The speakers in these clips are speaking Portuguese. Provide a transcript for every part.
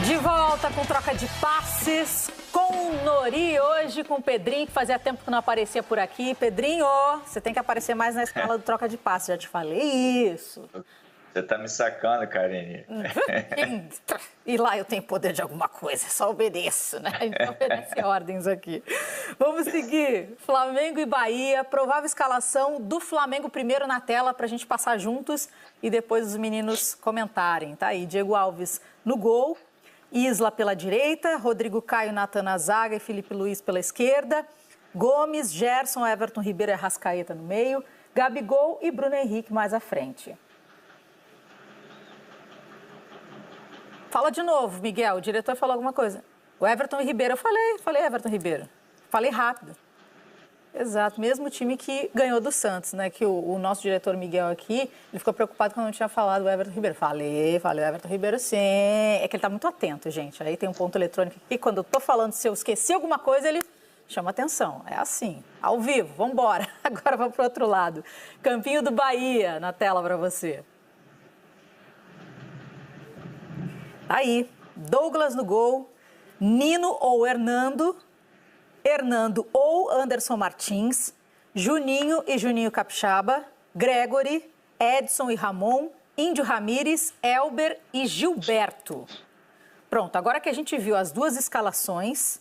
De volta com troca de passes com o Nori, hoje com o Pedrinho, que fazia tempo que não aparecia por aqui. Pedrinho, você tem que aparecer mais na escala do troca de passes, já te falei isso. Você tá me sacando, Karine. E lá eu tenho poder de alguma coisa, só obedeço, né? Então obedece ordens aqui. Vamos seguir. Flamengo e Bahia, provável escalação do Flamengo primeiro na tela pra gente passar juntos e depois os meninos comentarem. Tá aí, Diego Alves no gol, Isla pela direita, Rodrigo Caio, Natan na zaga e Felipe Luiz pela esquerda, Gomes, Gerson, Everton Ribeiro e Arrascaeta no meio, Gabigol e Bruno Henrique mais à frente. Fala de novo, Miguel. O diretor falou alguma coisa. O Everton Ribeiro, eu falei Everton Ribeiro. Falei rápido. Exato, mesmo time que ganhou do Santos, né? Que o nosso diretor Miguel aqui, ele ficou preocupado quando eu não tinha falado o Everton Ribeiro. Falei o Everton Ribeiro sim. É que ele tá muito atento, gente. Aí tem um ponto eletrônico aqui. Quando eu tô falando, se eu esqueci alguma coisa, ele chama atenção. É assim, ao vivo. Vamos embora. Agora vamos pro outro lado. Campinho do Bahia, na tela para você. Tá aí, Douglas no gol, Nino ou Hernando, Hernando ou Anderson Martins, Juninho e Juninho Capixaba, Gregory, Edson e Ramon, Índio Ramírez, Elber e Gilberto. Pronto, agora que a gente viu as duas escalações,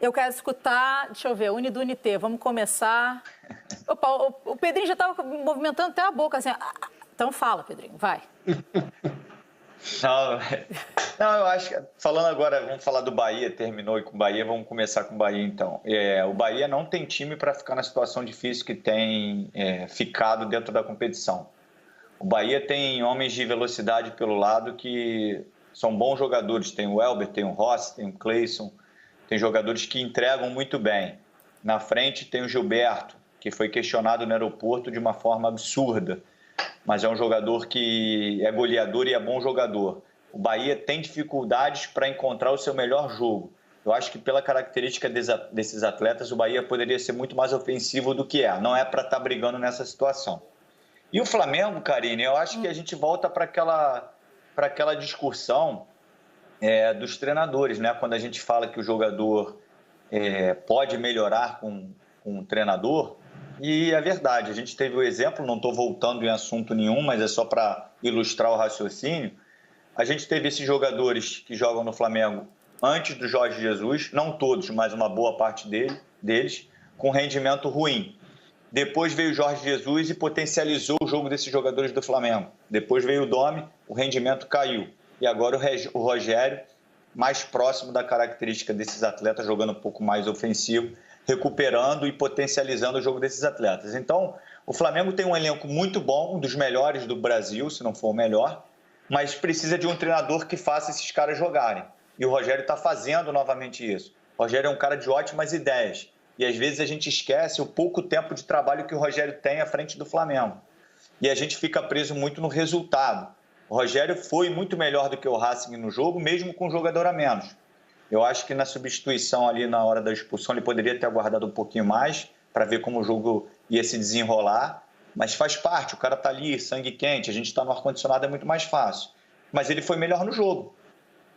eu quero escutar, deixa eu ver, Unido Unité, vamos começar. Opa, o Pedrinho já estava movimentando até a boca, assim, então fala, Pedrinho, vai. Não, eu acho que, falando agora, vamos falar do Bahia, terminou e com o Bahia, vamos começar com o Bahia então. O Bahia não tem time para ficar na situação difícil que tem ficado dentro da competição. O Bahia tem homens de velocidade pelo lado que são bons jogadores, tem o Elber, tem o Rossi, tem o Cleison, tem jogadores que entregam muito bem. Na frente tem o Gilberto, que foi questionado no aeroporto de uma forma absurda, mas é um jogador que é goleador e é bom jogador. O Bahia tem dificuldades para encontrar o seu melhor jogo. Eu acho que pela característica desses atletas, o Bahia poderia ser muito mais ofensivo do que é. Não é para estar brigando nessa situação. E o Flamengo, Karine, eu acho que a gente volta para aquela discussão dos treinadores, né? Quando a gente fala que o jogador pode melhorar com o treinador. E é verdade, a gente teve o exemplo, não estou voltando em assunto nenhum, mas é só para ilustrar o raciocínio. A gente teve esses jogadores que jogam no Flamengo antes do Jorge Jesus, não todos, mas uma boa parte deles, com rendimento ruim. Depois veio o Jorge Jesus e potencializou o jogo desses jogadores do Flamengo. Depois veio o Domi, o rendimento caiu. E agora o Rogério, mais próximo da característica desses atletas, jogando um pouco mais ofensivo, recuperando e potencializando o jogo desses atletas. Então, o Flamengo tem um elenco muito bom, um dos melhores do Brasil, se não for o melhor, mas precisa de um treinador que faça esses caras jogarem. E o Rogério está fazendo novamente isso. O Rogério é um cara de ótimas ideias. E às vezes a gente esquece o pouco tempo de trabalho que o Rogério tem à frente do Flamengo. E a gente fica preso muito no resultado. O Rogério foi muito melhor do que o Racing no jogo, mesmo com um jogador a menos. Eu acho que na substituição ali, na hora da expulsão, ele poderia ter aguardado um pouquinho mais para ver como o jogo ia se desenrolar. Mas faz parte, o cara está ali, sangue quente, a gente está no ar-condicionado, é muito mais fácil. Mas ele foi melhor no jogo.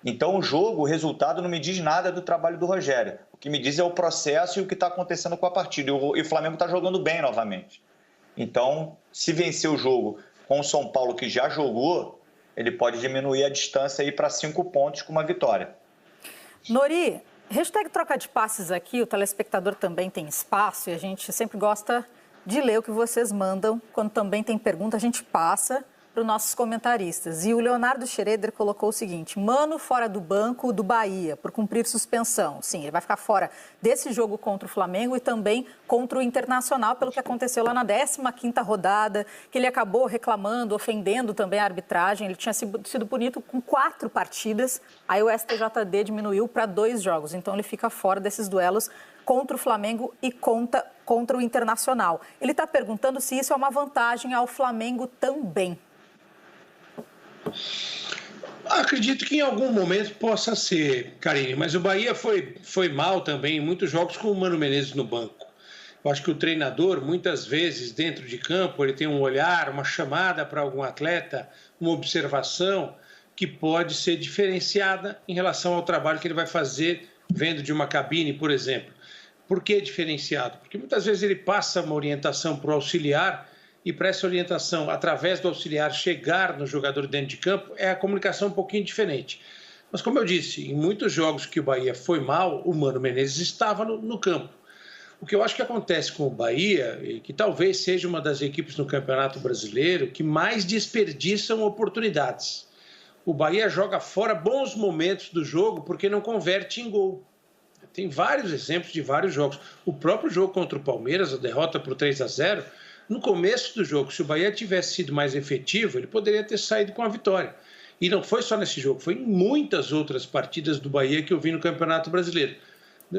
Então, o resultado não me diz nada do trabalho do Rogério. O que me diz é o processo e o que está acontecendo com a partida. E o Flamengo está jogando bem novamente. Então, se vencer o jogo com o São Paulo, que já jogou, ele pode diminuir a distância para 5 pontos com uma vitória. Nori, hashtag troca de passes aqui, o telespectador também tem espaço e a gente sempre gosta de ler o que vocês mandam. Quando também tem pergunta, a gente passa para os nossos comentaristas. E o Leonardo Schroeder colocou o seguinte: Mano fora do banco do Bahia por cumprir suspensão. Sim, ele vai ficar fora desse jogo contra o Flamengo e também contra o Internacional, pelo que aconteceu lá na 15ª rodada, que ele acabou reclamando, ofendendo também a arbitragem. Ele tinha sido punido com 4 partidas, aí o STJD diminuiu para 2 jogos. Então ele fica fora desses duelos contra o Flamengo e contra o Internacional. Ele está perguntando se isso é uma vantagem ao Flamengo também. Acredito que em algum momento possa ser, Karine, mas o Bahia foi mal também em muitos jogos com o Mano Menezes no banco. Eu acho que o treinador, muitas vezes, dentro de campo, ele tem um olhar, uma chamada para algum atleta, uma observação que pode ser diferenciada em relação ao trabalho que ele vai fazer vendo de uma cabine, por exemplo. Por que diferenciado? Porque muitas vezes ele passa uma orientação para o auxiliar e para essa orientação, através do auxiliar, chegar no jogador dentro de campo, é a comunicação um pouquinho diferente. Mas, como eu disse, em muitos jogos que o Bahia foi mal, o Mano Menezes estava no campo. O que eu acho que acontece com o Bahia, e que talvez seja uma das equipes no Campeonato Brasileiro que mais desperdiçam oportunidades. O Bahia joga fora bons momentos do jogo porque não converte em gol. Tem vários exemplos de vários jogos. O próprio jogo contra o Palmeiras, a derrota por 3-0, no começo do jogo, se o Bahia tivesse sido mais efetivo, ele poderia ter saído com a vitória. E não foi só nesse jogo, foi em muitas outras partidas do Bahia que eu vi no Campeonato Brasileiro.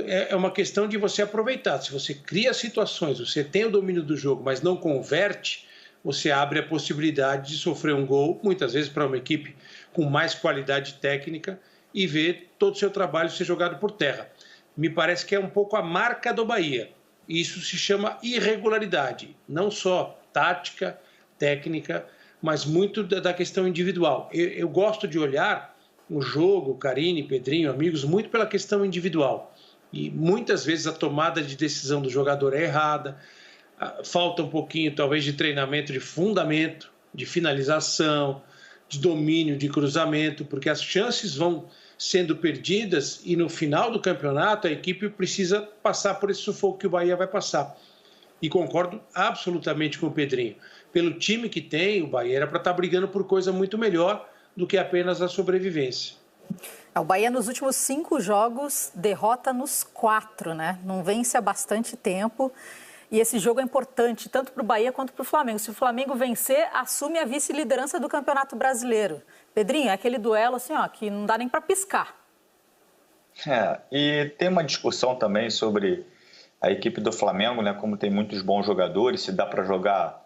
É uma questão de você aproveitar. Se você cria situações, você tem o domínio do jogo, mas não converte, você abre a possibilidade de sofrer um gol, muitas vezes para uma equipe com mais qualidade técnica, e ver todo o seu trabalho ser jogado por terra. Me parece que é um pouco a marca do Bahia. Isso se chama irregularidade, não só tática, técnica, mas muito da questão individual. Eu gosto de olhar o jogo, Karine, Pedrinho, amigos, muito pela questão individual. E muitas vezes a tomada de decisão do jogador é errada, falta um pouquinho, talvez, de treinamento de fundamento, de finalização, de domínio, de cruzamento, porque as chances vão sendo perdidas e no final do campeonato a equipe precisa passar por esse sufoco que o Bahia vai passar. E concordo absolutamente com o Pedrinho. Pelo time que tem, o Bahia era para estar brigando por coisa muito melhor do que apenas a sobrevivência. O Bahia nos últimos 5 jogos derrota nos 4, né? Não vence há bastante tempo. E esse jogo é importante tanto para o Bahia quanto para o Flamengo. Se o Flamengo vencer, assume a vice-liderança do Campeonato Brasileiro. Pedrinho, é aquele duelo assim, ó, que não dá nem para piscar. E tem uma discussão também sobre a equipe do Flamengo, né? Como tem muitos bons jogadores, se dá para jogar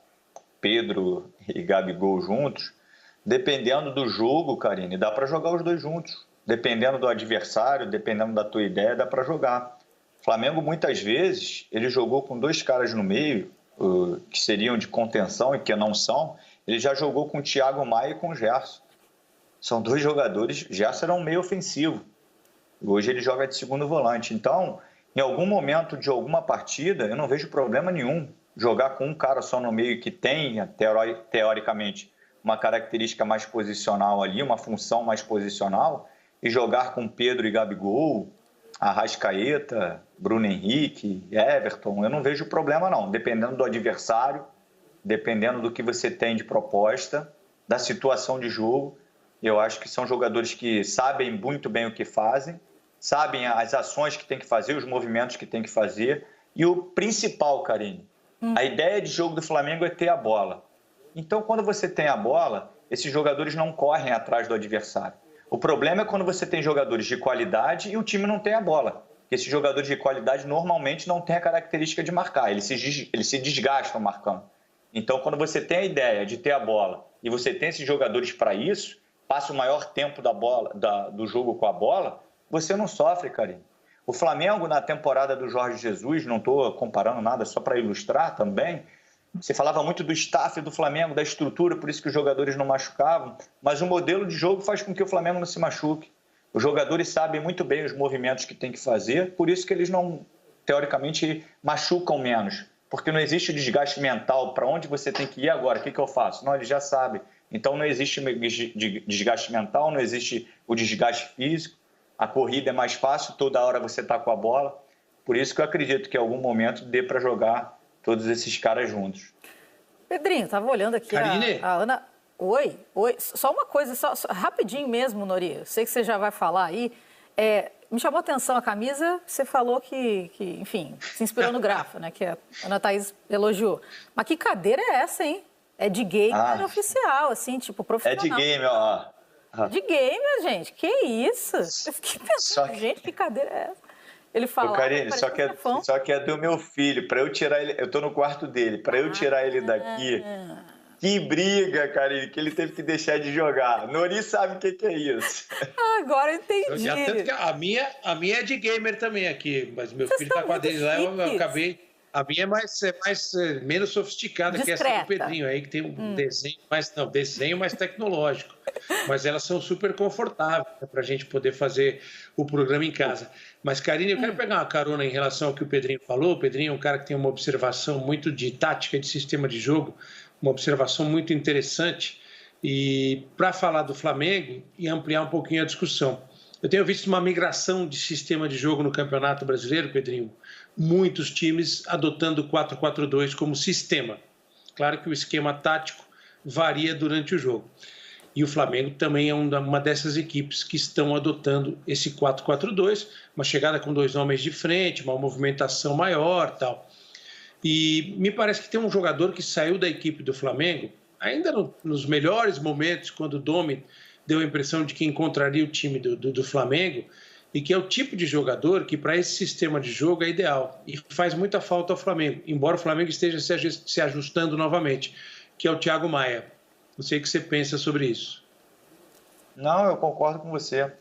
Pedro e Gabigol juntos. Dependendo do jogo, Karine, dá para jogar os dois juntos. Dependendo do adversário, dependendo da tua ideia, dá para jogar. O Flamengo, muitas vezes, ele jogou com 2 caras no meio, que seriam de contenção e que não são. Ele já jogou com o Thiago Maia e com o Gerson. São 2 jogadores. Gerson era um meio ofensivo. Hoje ele joga de segundo volante. Então, em algum momento de alguma partida, eu não vejo problema nenhum jogar com um cara só no meio que tenha, teoricamente, uma característica mais posicional ali, uma função mais posicional, e jogar com Pedro e Gabigol, Arrascaeta, Bruno Henrique, Everton. Eu não vejo problema não, dependendo do adversário, dependendo do que você tem de proposta, da situação de jogo. Eu acho que são jogadores que sabem muito bem o que fazem, sabem as ações que tem que fazer, os movimentos que tem que fazer. E o principal, Karine, a ideia de jogo do Flamengo é ter a bola. Então, quando você tem a bola, esses jogadores não correm atrás do adversário. O problema é quando você tem jogadores de qualidade e o time não tem a bola. Esses jogadores de qualidade normalmente não têm a característica de marcar, eles se desgastam marcando. Então, quando você tem a ideia de ter a bola e você tem esses jogadores para isso, passa o maior tempo do jogo com a bola, você não sofre, Karine. O Flamengo, na temporada do Jorge Jesus, não estou comparando nada, só para ilustrar também, você falava muito do staff do Flamengo, da estrutura, por isso que os jogadores não machucavam, mas o modelo de jogo faz com que o Flamengo não se machuque. Os jogadores sabem muito bem os movimentos que tem que fazer, por isso que eles não, teoricamente, machucam menos, porque não existe o desgaste mental, para onde você tem que ir agora, o que eu faço? Não, eles já sabem. Então não existe desgaste mental, não existe o desgaste físico, a corrida é mais fácil, toda hora você está com a bola, por isso que eu acredito que em algum momento dê para jogar todos esses caras juntos. Pedrinho, estava olhando aqui a Ana... Oi. Só uma coisa, só rapidinho mesmo, Nori. Eu sei que você já vai falar aí. Me chamou a atenção a camisa, você falou que enfim, se inspirou no Grafa, né? Que a Ana Thaís elogiou. Mas que cadeira é essa, hein? É de gamer oficial, assim, tipo profissional. É de gamer, ó. De gamer, gente. Que isso? Eu fiquei pensando, gente, que cadeira é essa? Ele fala. Karine, só que é do meu filho. Para eu tirar ele, eu tô no quarto dele. Para eu tirar ele daqui, que briga, Karine, que ele teve que deixar de jogar. Nori sabe o que é isso. Agora eu entendi. A minha é de gamer também aqui, mas meu filho tá com a dele lá, eu A minha menos sofisticada Discreta. que essa do Pedrinho aí, que tem um desenho mais tecnológico. Mas elas são super confortáveis, né, para a gente poder fazer o programa em casa. Mas, Karine, eu quero pegar uma carona em relação ao que o Pedrinho falou. O Pedrinho é um cara que tem uma observação muito de tática, de sistema de jogo, uma observação muito interessante. E para falar do Flamengo e ampliar um pouquinho a discussão, eu tenho visto uma migração de sistema de jogo no Campeonato Brasileiro, Pedrinho. Muitos times adotando o 4-4-2 como sistema. Claro que o esquema tático varia durante o jogo. E o Flamengo também é uma dessas equipes que estão adotando esse 4-4-2, uma chegada com 2 homens de frente, uma movimentação maior, tal. E me parece que tem um jogador que saiu da equipe do Flamengo, ainda nos melhores momentos, quando o Domi deu a impressão de que encontraria o time do Flamengo, e que é o tipo de jogador que para esse sistema de jogo é ideal e faz muita falta ao Flamengo, embora o Flamengo esteja se ajustando novamente, que é o Thiago Maia. Não sei o que você pensa sobre isso. Não, eu concordo com você.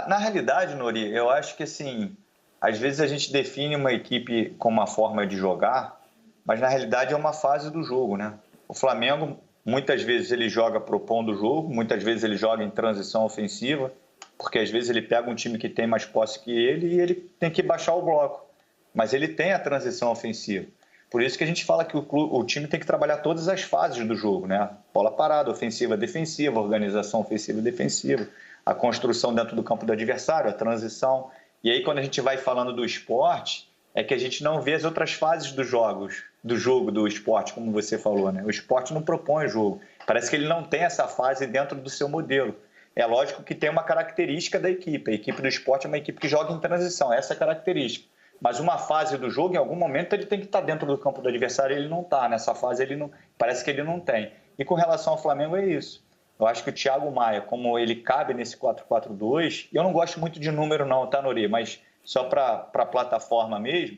Na realidade, Nori, eu acho que assim, às vezes a gente define uma equipe com uma forma de jogar, mas na realidade é uma fase do jogo, né? O Flamengo, muitas vezes ele joga propondo o jogo, muitas vezes ele joga em transição ofensiva, porque às vezes ele pega um time que tem mais posse que ele e ele tem que baixar o bloco. Mas ele tem a transição ofensiva. Por isso que a gente fala que o time tem que trabalhar todas as fases do jogo, né? Bola parada, ofensiva, defensiva, organização ofensiva e defensiva, a construção dentro do campo do adversário, a transição. E aí quando a gente vai falando do esporte, é que a gente não vê as outras fases do jogo do esporte, como você falou, né? O esporte não propõe o jogo. Parece que ele não tem essa fase dentro do seu modelo. É lógico que tem uma característica da equipe. A equipe do esporte é uma equipe que joga em transição, essa é a característica. Mas uma fase do jogo, em algum momento, ele tem que estar dentro do campo do adversário, ele não está. Nessa fase, parece que ele não tem. E com relação ao Flamengo, é isso. Eu acho que o Thiago Maia, como ele cabe nesse 4-4-2, eu não gosto muito de número não, tá, Nori? Mas só para a plataforma mesmo,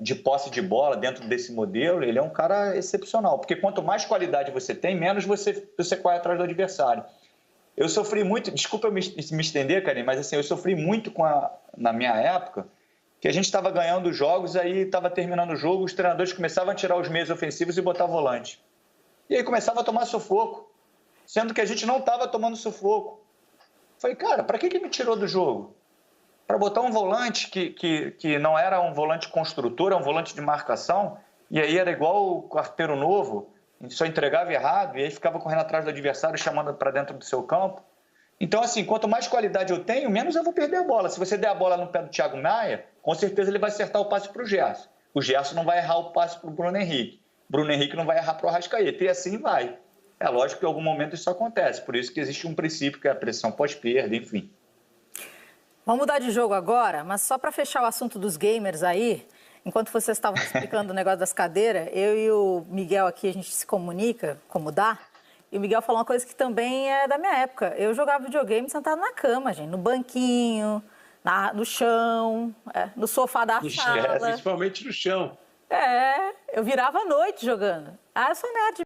de posse de bola dentro desse modelo, ele é um cara excepcional. Porque quanto mais qualidade você tem, menos você corre atrás do adversário. Eu sofri muito, desculpa me estender, Karine, mas assim, eu sofri muito na minha época, que a gente estava ganhando jogos, aí estava terminando o jogo, os treinadores começavam a tirar os meios ofensivos e botar volante. E aí começava a tomar sufoco, sendo que a gente não estava tomando sufoco. Falei, cara, para que me tirou do jogo? Para botar um volante que não era um volante construtor, é um volante de marcação, e aí era igual o Quarteiro Novo, só entregava errado, e aí ficava correndo atrás do adversário, chamando para dentro do seu campo. Então, assim, quanto mais qualidade eu tenho, menos eu vou perder a bola. Se você der a bola no pé do Thiago Maia, com certeza ele vai acertar o passe para o Gerson. O Gerson não vai errar o passe para o Bruno Henrique. Bruno Henrique não vai errar para o Arrascaeta. E assim vai. É lógico que em algum momento isso acontece. Por isso que existe um princípio que é a pressão pós-perda, enfim. Vamos mudar de jogo agora, mas só para fechar o assunto dos gamers aí, enquanto vocês estavam explicando o negócio das cadeiras, eu e o Miguel aqui, a gente se comunica, como dá, e o Miguel falou uma coisa que também é da minha época. Eu jogava videogame sentado na cama, gente, no banquinho, no chão, no sofá da sala. Principalmente no chão. Eu virava à noite jogando. Eu sou nerd